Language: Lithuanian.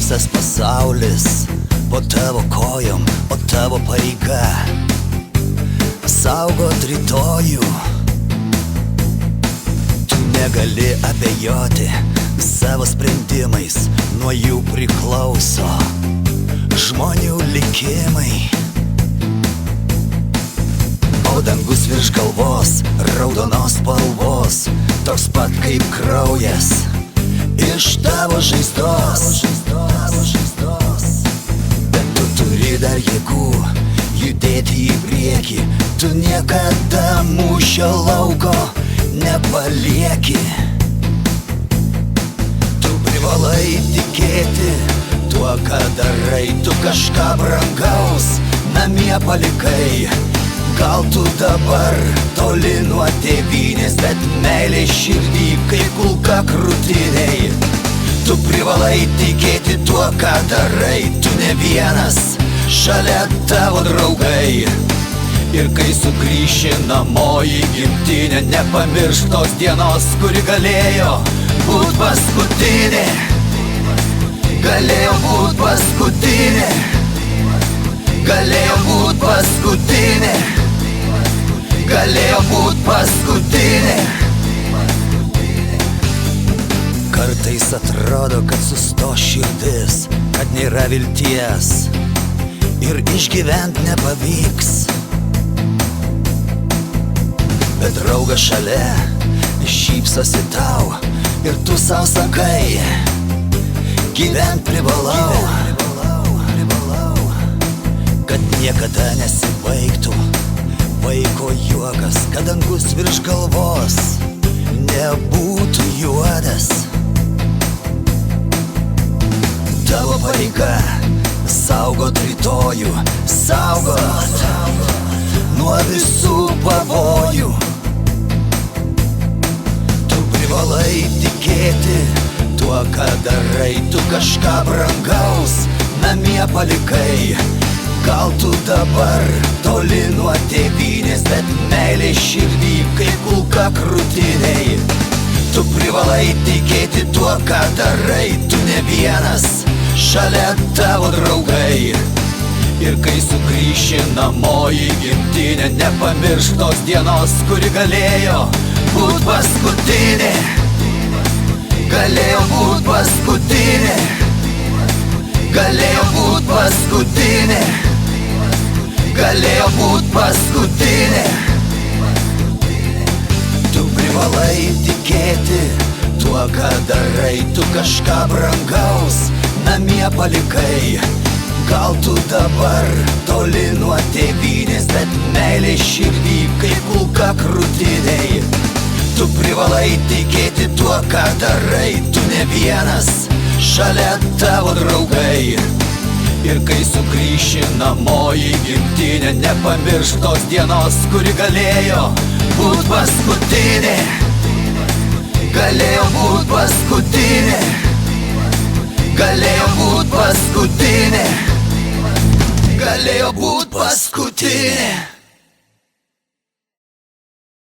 Visas pasaulis po tavo kojom, o tavo pareiga saugot rytojų. Tu negali abejoti savo sprendimais, nuo jų priklauso žmonių likimai. O dangus virš galvos raudonos spalvos, toks pat kaip kraujas iš tavo žaizdos. Bet tu turi dar jėgų judėti į priekį, tu niekada mūšio lauko nepalieki. Tu privalai tikėti tuo, ką darai, tu kažką brangaus namie palikai. Gal tu dabar toli nuo tėvynės, bet meilė širdį kaip kulka krūtinėj. Tu privalai tikėti tuo, ką darai, tu ne vienas, šalia tavo draugai. Ir kai sugrįši namo į gimtinę, nepamiršk tos dienos, kuri galėjo būt paskutinė. Galėjo būt paskutinė. Galėjo būt paskutinė. Galėjo būt paskutinė. Kartais atrodo, kad susto širdis, kad nėra vilties ir išgyvent nepavyks. Bet draugas šalia šypsosi tau ir tu sau sakai, gyvent privalau, kad niekada nesibaigtų vaiko juokas, kad dangus virš galvos nebūtų juodas. Tavo pareiga saugot rytojų, saugot nuo visų pavojų. Tu privalai tikėti tuo, ką darai, tu kažką brangaus namie palikai. Gal tu dabar toli nuo tėvynės, bet meilė širdį kaip kulka krūtinėj. Tu privalai tikėti tuo, ką darai, tu ne vienas, šalia tavo draugai. Ir kai sugrįši namo į gimtinę, nepamiršk tos dienos, kuri galėjo būt paskutinė. Galėjo būt paskutinė. Galėjo būt paskutinė. Galėjo būt paskutinė. Tu privalai tikėti tuo, ką darai, tu kažką brangaus namie palikai. Gal tu dabar toli nuo tėvynės, bet meilė širdį kaip kulka krūtinėj. Tu privalai tikėti tuo, ką darai, tu ne vienas, šalia tavo draugai. Ir kai sugrįši namo į gimtinę, nepamiršk tos dienos, kuri galėjo būt paskutinė. Galėjo būt paskutinė. Galėjo būt paskutinė. Galėjo būt paskutinė.